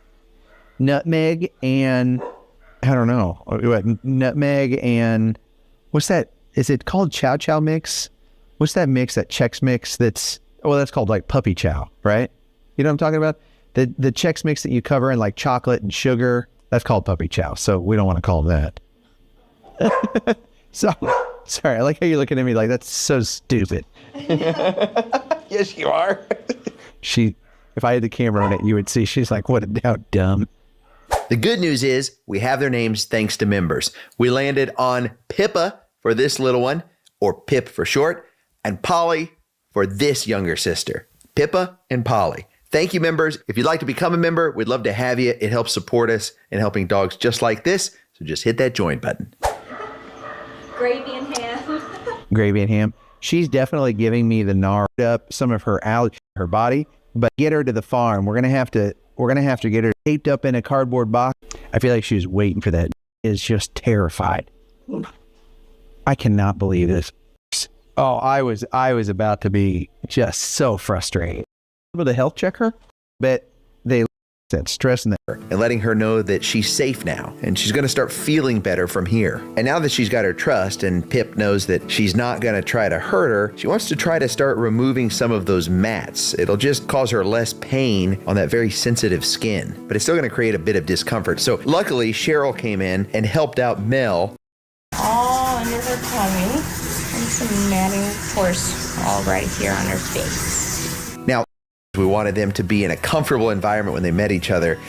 Nutmeg and, I don't know. Nutmeg and, what's that? Is it called Chow Chow mix? What's that mix, that Chex mix that's called like puppy chow, right? You know what I'm talking about? The Chex mix that you cover in like chocolate and sugar, that's called puppy chow. So we don't want to call them that. So, sorry, I like how you're looking at me like that's so stupid. Yes, you are. If I had the camera on it, you would see she's like, what how dumb. The good news is we have their names thanks to members. We landed on Pippa for this little one, or Pip for short, and Polly for this younger sister. Pippa and Polly. Thank you, members. If you'd like to become a member, we'd love to have you. It helps support us in helping dogs just like this. So just hit that join button. Gravy and ham. Gravy and ham. She's definitely giving me the gnarled up some of her her body, but get her to the farm. We're gonna have to get her taped up in a cardboard box. I feel like she was waiting for that. Is just terrified. I cannot believe this. Oh, I was about to be just so frustrated. Able to health check her, but they said stressing her And letting her know that she's safe now and she's going to start feeling better from here. And now that she's got her trust and Pip knows that she's not going to try to hurt her, she wants to try to start removing some of those mats. It'll just cause her less pain on that very sensitive skin, but it's still going to create a bit of discomfort. So luckily, Cheryl came in and helped out Mel. All under her tummy and some matting, of course, all right here on her face. Now, we wanted them to be in a comfortable environment when they met each other.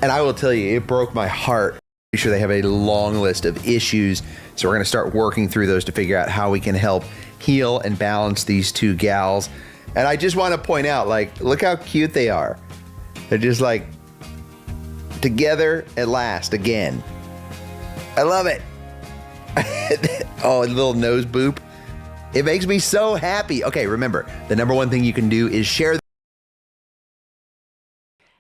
And I will tell you, it broke my heart. I'm sure they have a long list of issues. So we're going to start working through those to figure out how we can help heal and balance these two gals. And I just want to point out, like, look how cute they are. They're just like together at last again. I love it. Oh, a little nose boop. It makes me so happy. Okay, remember, the number one thing you can do is share.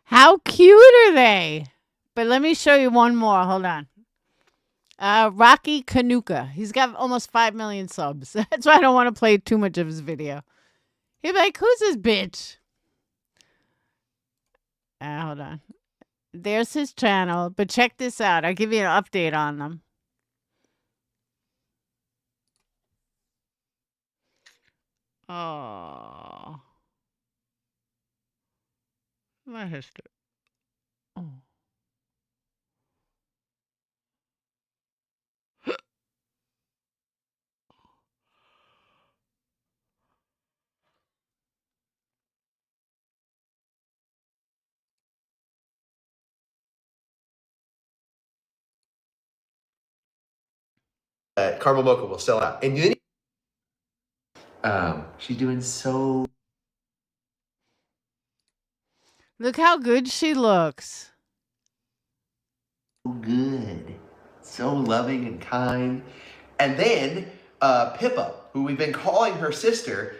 How cute are they? But let me show you one more. Hold on. Rocky Kanuka. He's got almost 5 million subs. That's why I don't want to play too much of his video. He'd be like, who's this bitch? Hold on. There's his channel. But check this out. I'll give you an update on them. Oh. My history. caramel mocha will sell out. And then she's doing so Look how good she looks. good, so loving and kind. And then Pippa, who we've been calling her sister,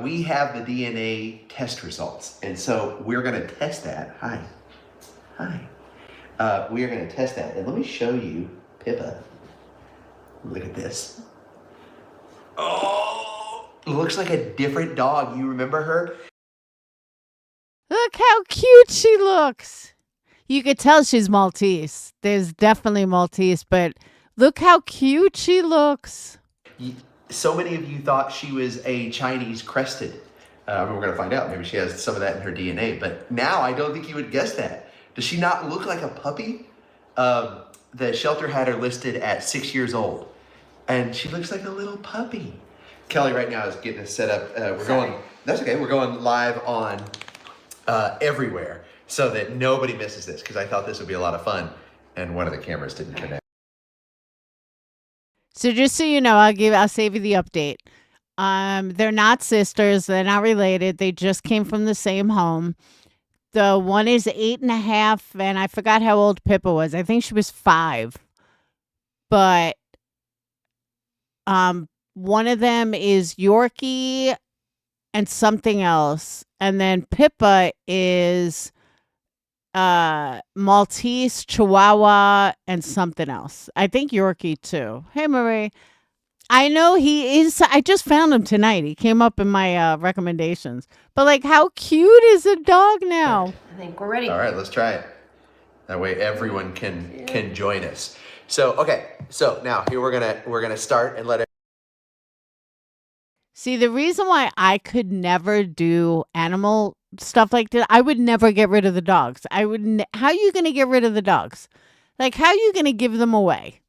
we have the DNA test results. And so we're going to test that. Hi. We are going to test that. And let me show you Pippa. Look at this. Oh, looks like a different dog. You remember her? Look how cute she looks. You could tell she's Maltese. There's definitely Maltese, but look how cute she looks. So many of you thought she was a Chinese crested. We're going to find out. Maybe she has some of that in her DNA. But now I don't think you would guess that. Does she not look like a puppy? The shelter had her listed at 6 years old. And she looks like a little puppy. Kelly right now is getting us set up. That's okay. We're going live on everywhere so that nobody misses this, because I thought this would be a lot of fun. And one of the cameras didn't connect. So just so you know, I'll save you the update. They're not sisters. They're not related. They just came from the same home. The one is 8.5, and I forgot how old Pippa was. I think she was 5. But one of them is Yorkie and something else. And then Pippa is Maltese, Chihuahua, and something else. I think Yorkie too. Hey, Marie. I know he is. I just found him tonight. He came up in my recommendations. But like, how cute is a dog now? I think we're ready. All right, let's try it. That way everyone can join us. So, okay. So now here we're gonna start and let it. See, the reason why I could never do animal stuff like this, I would never get rid of the dogs. How are you going to get rid of the dogs? Like, how are you going to give them away?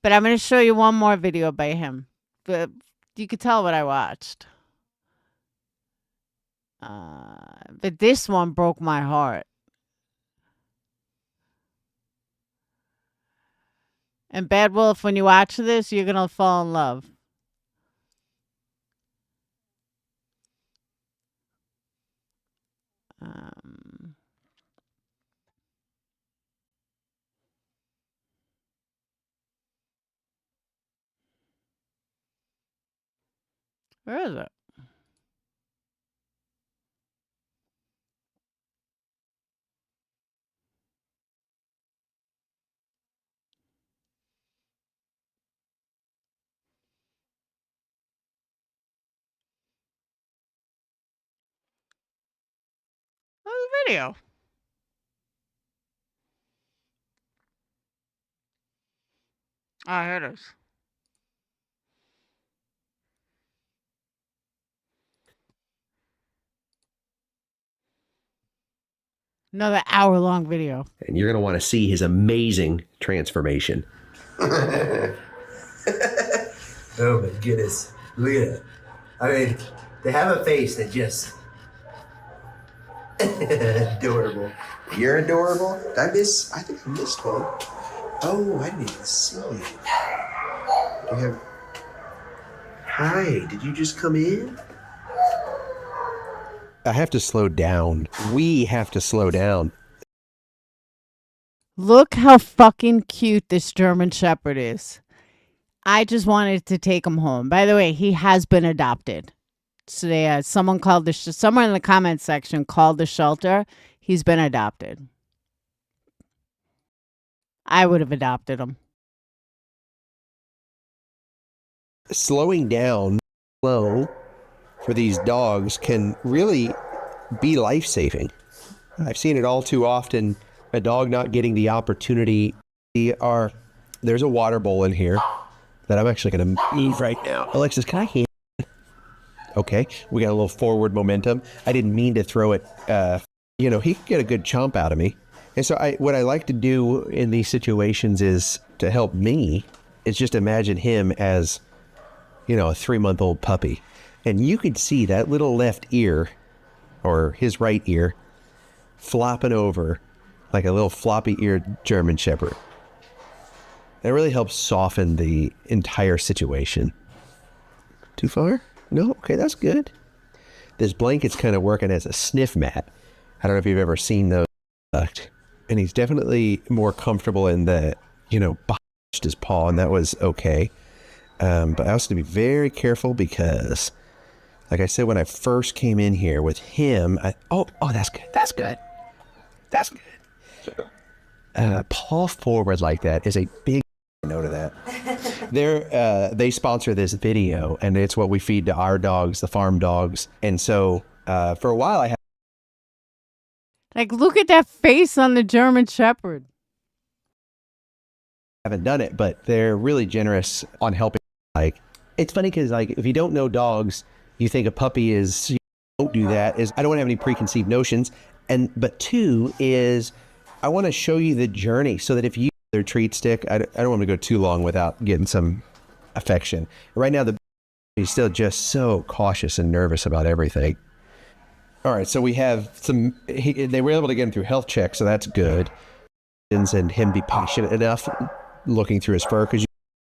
But I'm going to show you one more video by him. But you could tell what I watched. But this one broke my heart. And Bad Wolf, when you watch this, you're going to fall in love. Where is it? Where's the video? Oh, here it is. Another hour-long video. And you're going to want to see his amazing transformation. Oh my goodness. Look at it. I mean, they have a face that just adorable. You're adorable. I think I missed one. Oh, I didn't even see it. You have. Hi, did you just come in? I have to slow down. We have to slow down. Look how fucking cute this German Shepherd is. I just wanted to take him home. By the way, he has been adopted. So someone called someone in the comments section called the shelter. He's been adopted. I would have adopted him. Slowing down slow for these dogs can really be life-saving. I've seen it all too often, a dog not getting the opportunity. There's a water bowl in here that I'm actually going to eat right now. Alexis, can I hand it? Okay, we got a little forward momentum. I didn't mean to throw it. He could get a good chomp out of me. And so what I like to do in these situations is to help me is just imagine him as, a 3-month-old puppy. And you could see that little left ear or his right ear flopping over like a little floppy-eared German Shepherd. It really helps soften the entire situation. Too far? No? Okay, that's good. This blanket's kind of working as a sniff mat. I don't know if you've ever seen those. And he's definitely more comfortable in the, behind his paw, and that was okay. But I also have to be very careful because, like I said, when I first came in here with him, that's good. That's good. That's good. Paw forward like that is a big no to that. They sponsor this video, and it's what we feed to our dogs, the farm dogs. And so for a while I look at that face on the German Shepherd. haven't done it, but they're really generous on helping. It's funny because if you don't know dogs, you think a puppy is, don't do that. I don't want to have any preconceived notions. But two is I want to show you the journey so that if you their treat stick, I don't want to go too long without getting some affection. Right now, he's still just so cautious and nervous about everything. All right, so we have they were able to get him through health checks, so that's good. And him be patient enough looking through his fur, because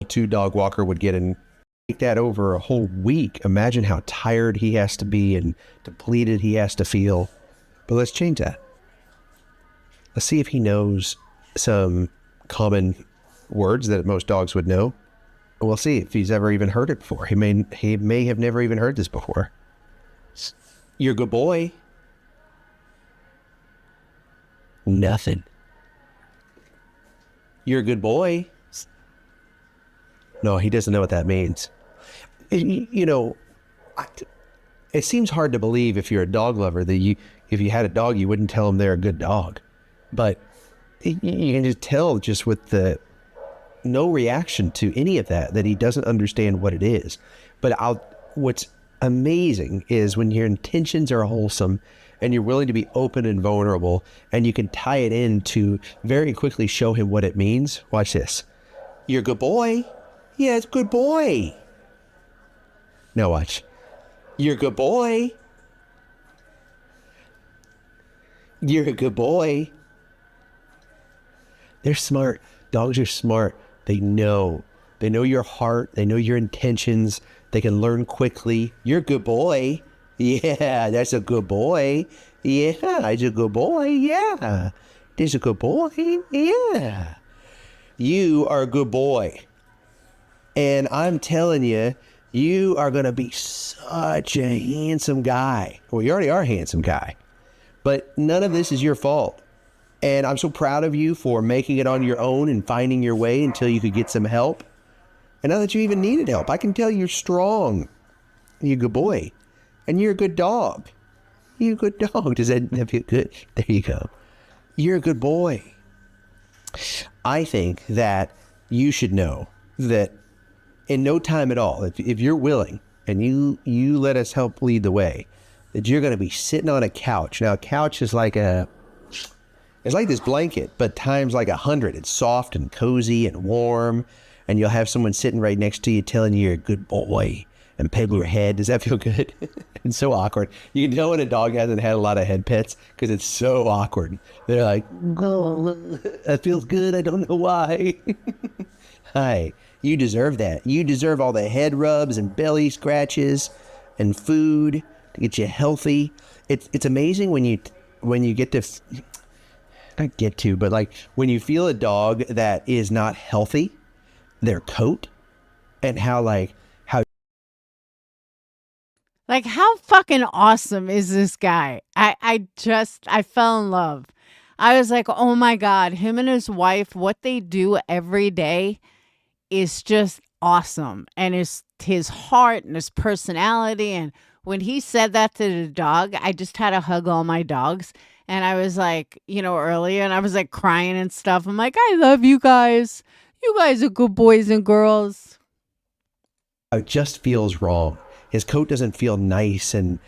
a 2-dog walker would get and take that over a whole week. Imagine how tired he has to be and depleted he has to feel. But let's change that. Let's see if he knows some common words that most dogs would know. We'll see if he's ever even heard it before. He may have never even heard this before. You're a good boy. Nothing. You're a good boy. No, he doesn't know what that means. It seems hard to believe if you're a dog lover that if you had a dog, you wouldn't tell them they're a good dog. But you can just tell just with the no reaction to any of that he doesn't understand what it is. But what's amazing is when your intentions are wholesome and you're willing to be open and vulnerable, and you can tie it in to very quickly show him what it means. Watch this. You're a good boy. Yeah, it's a good boy. Now watch. You're a good boy. You're a good boy. They're smart. Dogs are smart. They know your heart. They know your intentions. They can learn quickly. You're a good boy. Yeah, that's a good boy. Yeah, that's a good boy. Yeah, that's a good boy. Yeah. You are a good boy. And I'm telling you, you are going to be such a handsome guy. Well, you already are a handsome guy. But none of this is your fault. And I'm so proud of you for making it on your own and finding your way until you could get some help. And now that you even needed help, I can tell you're strong. You're a good boy. And you're a good dog. You're a good dog. Does that feel good? There you go. You're a good boy. I think that you should know that in no time at all, if you're willing and you let us help lead the way, that you're going to be sitting on a couch. Now, a couch is it's like this blanket, but times like 100. It's soft and cozy and warm, and you'll have someone sitting right next to you telling you you're a good boy and petting your head. Does that feel good? It's so awkward. You can tell when a dog hasn't had a lot of head pets because it's so awkward. They're like, oh, that feels good. I don't know why. Hi, you deserve that. You deserve all the head rubs and belly scratches and food to get you healthy. It's amazing when you get to, not get to, but when you feel a dog that is not healthy, their coat, and how how fucking awesome is this guy? I fell in love. I was like, oh my God, him and his wife, what they do every day is just awesome. And his heart and his personality. And when he said that to the dog, I just had to hug all my dogs. And I was like, earlier, and I was like crying and stuff. I'm like, I love you guys. You guys are good boys and girls. It just feels wrong. His coat doesn't feel nice and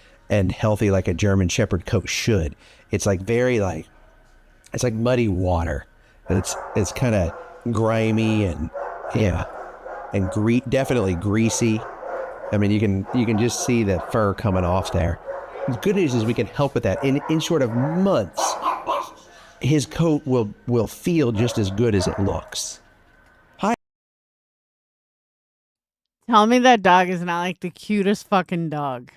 healthy like a German Shepherd coat should. It's it's like muddy water. And it's kind of grimy and definitely greasy. I mean, you can just see the fur coming off there. The good news is we can help with that. In short of months, his coat will feel just as good as it looks. Hi. Tell me that dog is not like the cutest fucking dog.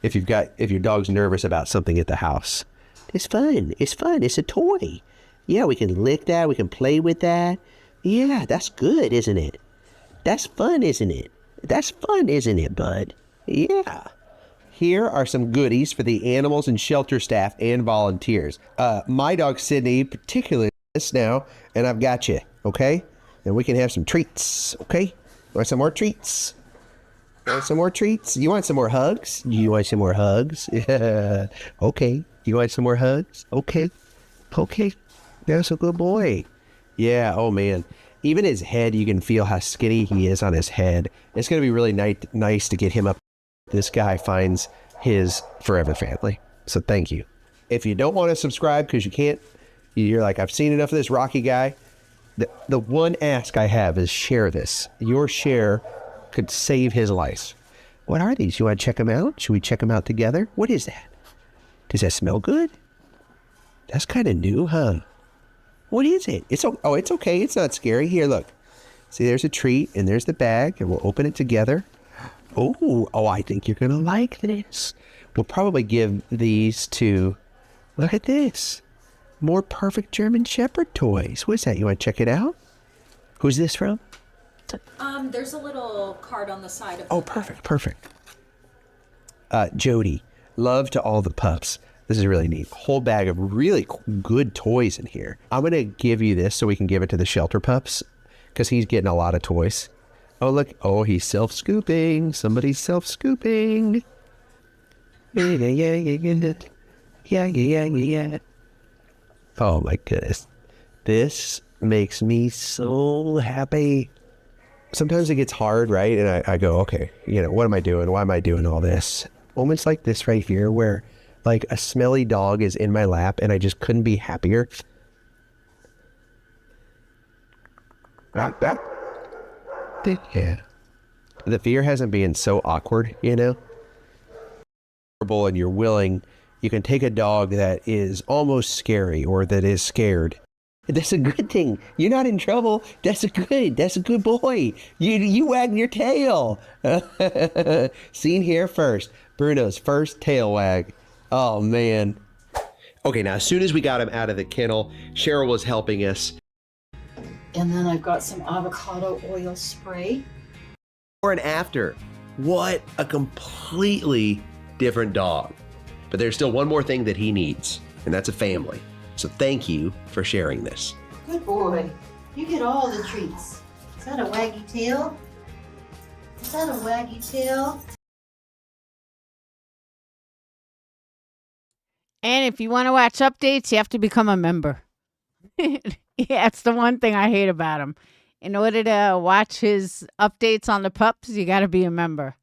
If your dog's nervous about something at the house, it's fun. It's fun. It's a toy. Yeah, we can lick that. We can play with that. Yeah, that's good, isn't it? That's fun, isn't it? That's fun, isn't it, bud? Yeah. Here are some goodies for the animals and shelter staff and volunteers. My dog Sydney particularly this now, and I've got you, okay? And we can have some treats, okay? Want some more treats? Want some more treats? You want some more hugs? You want some more hugs? Yeah. Okay. You want some more hugs? Okay. Okay. That's a good boy. Yeah. Oh, man. Even his head, you can feel how skinny he is on his head. It's going to be really nice to get him up. This guy finds his forever family. So thank you. If you don't want to subscribe because you can't, you're like, I've seen enough of this Rocky guy. The one ask I have is share this. Your share could save his life. What are these? You want to check them out? Should we check them out together? What is that? Does that smell good? That's kind of new, huh? What is it? It's okay. It's not scary. Here, look. See, there's a treat and there's the bag, and we'll open it together. Oh, I think you're going to like this. We'll probably give these to, look at this. More perfect German Shepherd toys. What's that? You want to check it out? Who's this from? There's a little card on the side of Oh, perfect. Jody, love to all the pups. This is really neat. Whole bag of really good toys in here. I'm going to give you this so we can give it to the shelter pups because he's getting a lot of toys. Oh, look. Oh, he's self-scooping. Somebody's self-scooping. Yeah. Oh, my goodness. This makes me so happy. Sometimes it gets hard, right? And I go, okay, what am I doing? Why am I doing all this? Moments like this right here where like a smelly dog is in my lap and I just couldn't be happier. Yeah. The fear hasn't been so awkward, And you're willing, you can take a dog that is almost scary or that is scared. That's a good thing. You're not in trouble. That's a good boy. You wag your tail. Seen here first. Bruno's first tail wag. Oh, man. Okay, now as soon as we got him out of the kennel, Cheryl was helping us. And then I've got some avocado oil spray. Before and after. What a completely different dog. But there's still one more thing that he needs, and that's a family. So thank you for sharing this. Good boy. You get all the treats. Is that a waggy tail? Is that a waggy tail? And if you want to watch updates, you have to become a member. Yeah, it's the one thing I hate about him. In order to watch his updates on the pups, you got to be a member.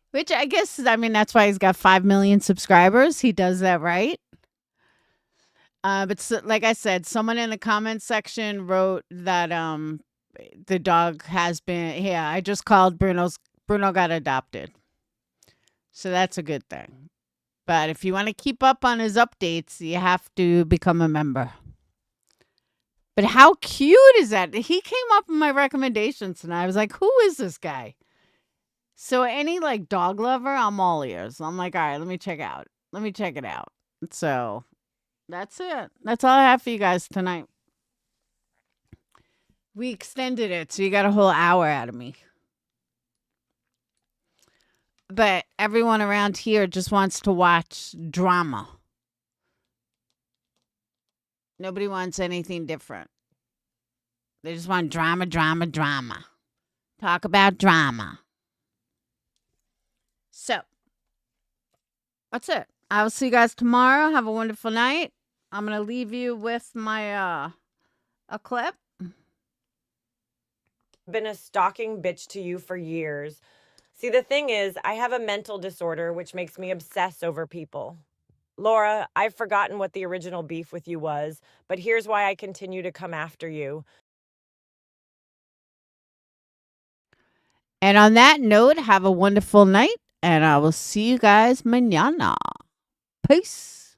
Which I guess, that's why he's got 5 million subscribers. He does that right. But like I said, someone in the comments section wrote that the dog has been, I just called Bruno got adopted. So that's a good thing. But if you want to keep up on his updates, you have to become a member. But how cute is that? He came up in my recommendations and I was like, who is this guy? So any dog lover, I'm all ears. I'm like, all right, let me check it out. So that's it. That's all I have for you guys tonight. We extended it, so you got a whole hour out of me. But everyone around here just wants to watch drama. Nobody wants anything different. They just want drama. Talk about drama. So, that's it. I will see you guys tomorrow. Have a wonderful night. I'm going to leave you with my a clip. Been a stalking bitch to you for years. See, the thing is, I have a mental disorder which makes me obsess over people. Laura, I've forgotten what the original beef with you was, but here's why I continue to come after you. And on that note, have a wonderful night, and I will see you guys mañana. Peace.